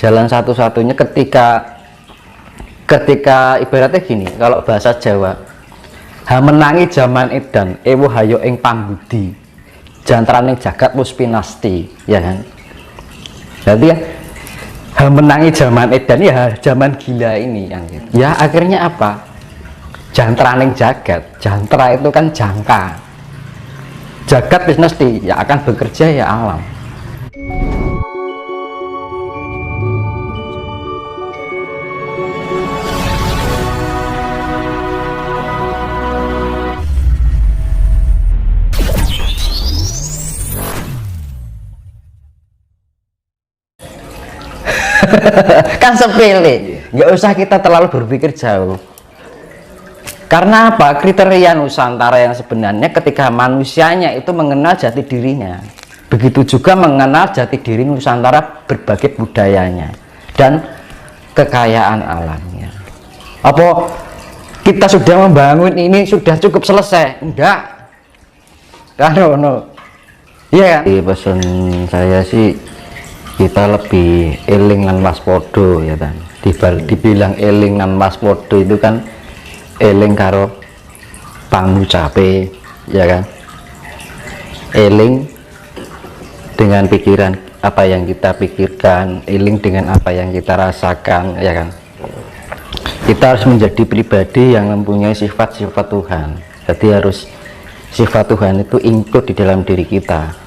jalan satu-satunya ketika ibaratnya gini, kalau bahasa Jawa, ha menangi zaman edan ewo hayo ing pambudi jantraning jagat wis pinasti, ya kan. Berarti ya ha menangi zaman edan ya zaman gila ini yang gitu. Ya akhirnya apa, jantraning jagat, jantra itu kan jangka, jagat wis mesti ya akan bekerja ya alam. Kan sepele, nggak usah kita terlalu berpikir jauh. Karena apa? Kriteria Nusantara yang sebenarnya ketika manusianya itu mengenal jati dirinya, begitu juga mengenal jati diri Nusantara, berbagai budayanya dan kekayaan alamnya. Apa kita sudah membangun ini sudah cukup selesai? Enggak. Kan no. Iya. Di pesan saya sih, kita lebih eling lan waspada ya kan. Dibilang eling lan waspada itu kan eling karo pangucape ya kan, eling dengan pikiran apa yang kita pikirkan, eling dengan apa yang kita rasakan ya kan. Kita harus menjadi pribadi yang mempunyai sifat-sifat Tuhan. Jadi harus sifat Tuhan itu include di dalam diri kita.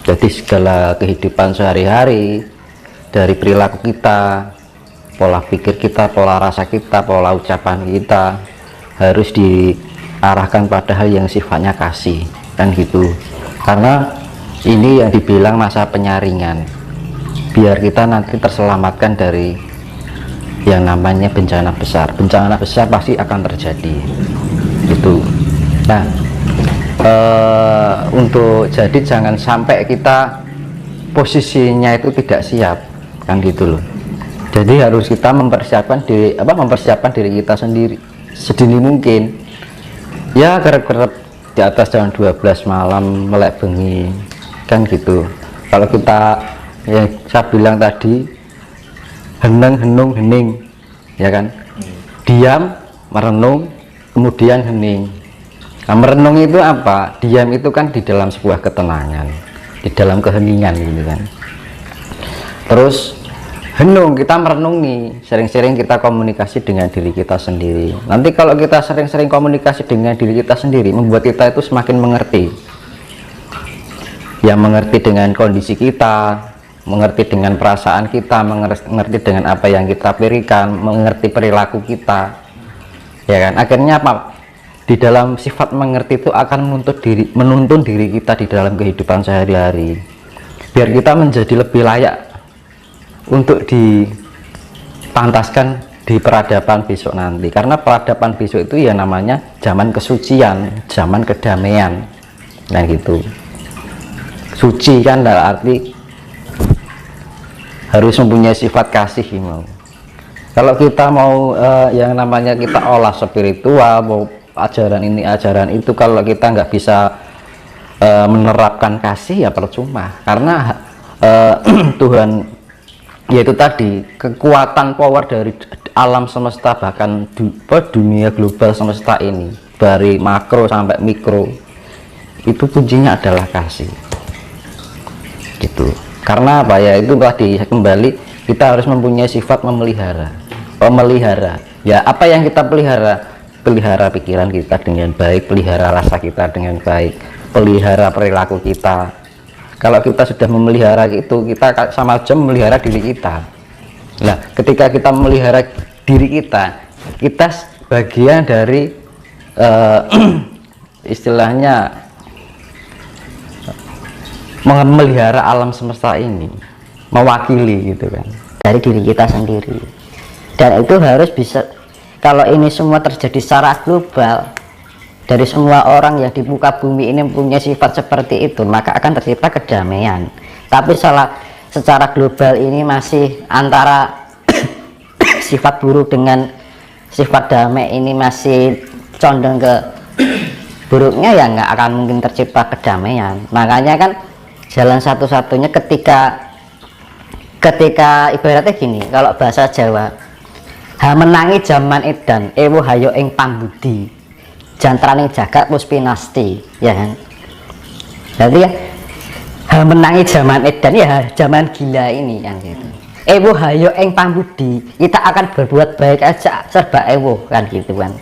Jadi segala kehidupan sehari-hari, dari perilaku kita, pola pikir kita, pola rasa kita, pola ucapan kita harus diarahkan pada hal yang sifatnya kasih, kan gitu. Karena ini yang dibilang masa penyaringan, biar kita nanti terselamatkan dari yang namanya bencana besar. Bencana besar pasti akan terjadi, gitu. Nah, untuk jadi jangan sampai kita posisinya itu tidak siap, kan gitu loh. Jadi harus kita mempersiapkan diri kita sendiri sedini mungkin ya, kerep-kerep di atas jam 12 malam melek bengi, kan gitu. Kalau kita ya saya bilang tadi henung hening ya kan, diam merenung kemudian hening. Nah, merenung itu apa? Diam itu kan di dalam sebuah ketenangan, di dalam keheningan gitu kan. Terus henung, kita merenungi, sering-sering kita komunikasi dengan diri kita sendiri. Nanti kalau kita sering-sering komunikasi dengan diri kita sendiri, membuat kita itu semakin mengerti. Yang mengerti dengan kondisi kita, mengerti dengan perasaan kita, mengerti dengan apa yang kita berikan, mengerti perilaku kita. Ya kan? Akhirnya apa? Di dalam sifat mengerti itu akan menuntun diri kita di dalam kehidupan sehari-hari, biar kita menjadi lebih layak untuk dipantaskan di peradaban besok nanti. Karena peradaban besok itu ya namanya zaman kesucian, zaman kedamaian, nah gitu. Suci kan dalam arti harus mempunyai sifat kasih mau. Kalau kita mau yang namanya kita olah spiritual, mau ajaran ini ajaran itu, kalau kita nggak bisa menerapkan kasih ya percuma. Karena Tuhan yaitu tadi kekuatan power dari alam semesta, bahkan dunia global semesta ini dari makro sampai mikro, itu kuncinya adalah kasih gitu. Karena apa ya, itu tadi kembali kita harus mempunyai sifat memelihara ya. Apa yang kita pelihara? Pelihara pikiran kita dengan baik, pelihara rasa kita dengan baik, pelihara perilaku kita. Kalau kita sudah memelihara itu, kita sama aja memelihara diri kita. Nah, ketika kita memelihara diri kita bagian dari istilahnya memelihara alam semesta ini, mewakili gitu kan, dari diri kita sendiri. Dan itu harus bisa. Kalau ini semua terjadi secara global, dari semua orang yang di muka bumi ini punya sifat seperti itu, maka akan tercipta kedamaian. Tapi secara global ini masih antara sifat buruk dengan sifat damai ini masih condong ke buruknya, ya nggak akan mungkin tercipta kedamaian. Makanya kan jalan satu-satunya ketika ketika ibaratnya gini, kalau bahasa Jawa, ha menangi zaman edan ewo hayo ing pambudi jantraning jagat wis pinasti, ya kan. Jadi ya ha menangi zaman edan ya zaman gila ini kan gitu. Ewo hayo ing pambudi, kita akan berbuat baik aja serba ewo kan gitu kan,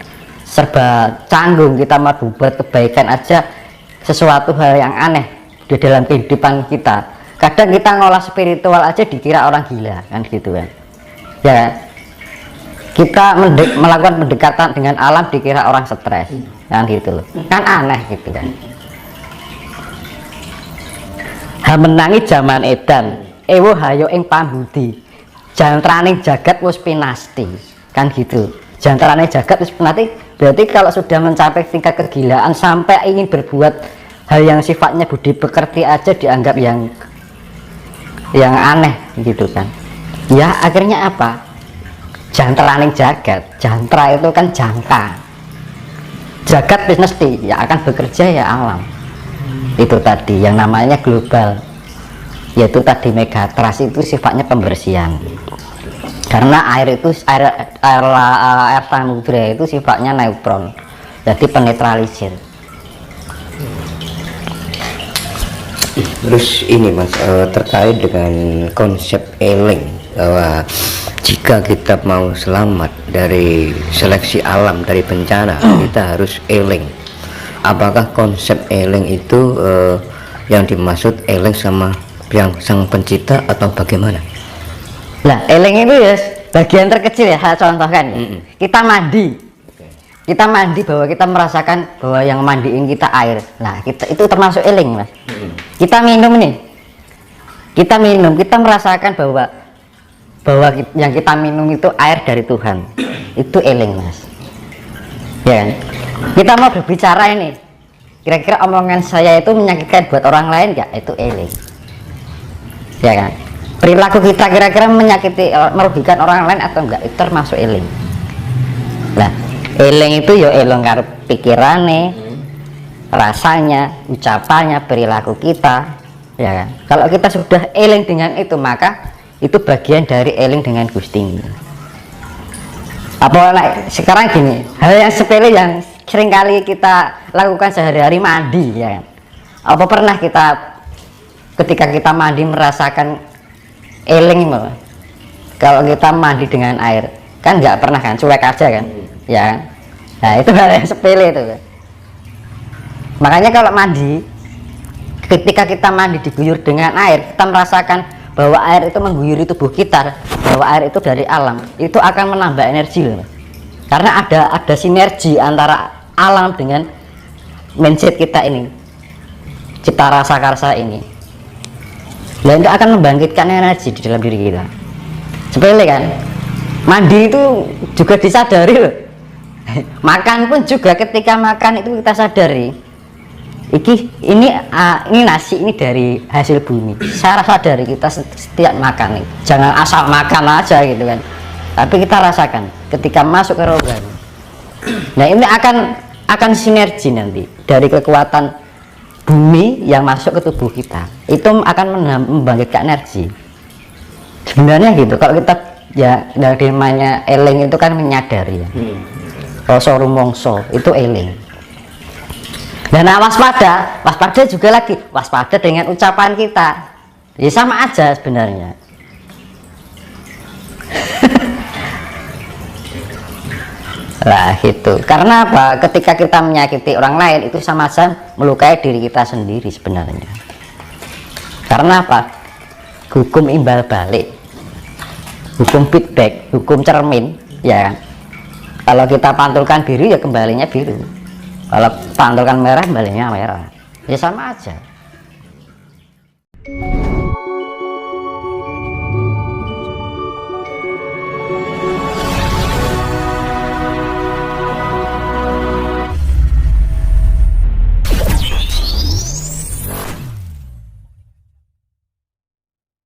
serba canggung, kita mau berbuat kebaikan aja sesuatu hal yang aneh di dalam kehidupan kita. Kadang kita ngolah spiritual aja dikira orang gila kan gitu kan, ya kita melakukan pendekatan dengan alam dikira orang stres kan gitu loh, kan aneh gitu kan. Ha menangi zaman edan ewo hayo ing pambudi jantraning jagat wis pinasti kan gitu. Jantraning jagat wis pinasti berarti kalau sudah mencapai tingkat kegilaan sampai ingin berbuat hal yang sifatnya budi pekerti aja dianggap yang aneh gitu kan. Ya akhirnya apa, jantraning jagat, jantra itu kan jangka, jagat pinasti ya akan bekerja ya alam. Itu tadi yang namanya global, yaitu tadi megatrust itu sifatnya pembersihan, karena air itu air samudra itu sifatnya neutron, jadi penetralisir. Terus ini Mas, terkait dengan konsep eling, bahwa jika kita mau selamat dari seleksi alam, dari bencana, kita harus eling. Apakah konsep eling itu yang dimaksud eling sama yang sang pencipta atau bagaimana? Nah, eling itu ya bagian terkecil ya, saya contohkan ya. Kita mandi, kita mandi bahwa kita merasakan bahwa yang mandiin kita air. Nah, kita itu termasuk eling, Mas. Kita minum nih, kita minum, kita merasakan bahwa yang kita minum itu air dari Tuhan. Itu eling, Mas, ya kan? Kita mau berbicara ini, kira-kira omongan saya itu menyakitkan buat orang lain nggak? Itu eling, ya kan? Perilaku kita kira-kira menyakiti, merugikan orang lain atau enggak? Itu termasuk eling. Nah, eling itu ya eling karo pikirane, rasanya, ucapannya, perilaku kita, ya kan. Kalau kita sudah eling dengan itu, maka itu bagian dari eling dengan Gusti. Apa sekarang gini, hal yang sepele yang sering kali kita lakukan sehari-hari, mandi, ya kan. Apa pernah kita ketika kita mandi merasakan eling malah? Kalau kita mandi dengan air kan nggak pernah kan, cuek aja kan, ya kan? Nah itu hal yang sepele itu kan. Makanya kalau mandi, ketika kita mandi diguyur dengan air, kita merasakan bahwa air itu mengguyuri tubuh kita, bahwa air itu dari alam, itu akan menambah energi loh. Karena ada sinergi antara alam dengan mindset kita ini, cipta rasa karsa ini. Dan itu akan membangkitkan energi di dalam diri kita. Sepele kan? Mandi itu juga disadari loh. Makan pun juga, ketika makan itu kita sadari, ini nasi ini dari hasil bumi. Saya sadari kita setiap makan nih, jangan asal makan aja gitu kan, tapi kita rasakan ketika masuk ke rohani. Nah ini akan sinergi nanti dari kekuatan bumi yang masuk ke tubuh kita, itu akan membangkitkan energi. Sebenarnya gitu, kalau kita ya dari namanya eling itu kan menyadari ya. Rasa rumongso itu eling. Dan waspada juga lagi, waspada dengan ucapan kita. Ya sama aja sebenarnya. Lah gitu. Karena apa? Ketika kita menyakiti orang lain itu sama saja melukai diri kita sendiri sebenarnya. Karena apa? Hukum imbal balik, hukum feedback, hukum cermin, ya kan? Kalau kita pantulkan biru ya kembalinya biru, kalau pantulkan merah kembalinya merah, ya sama aja.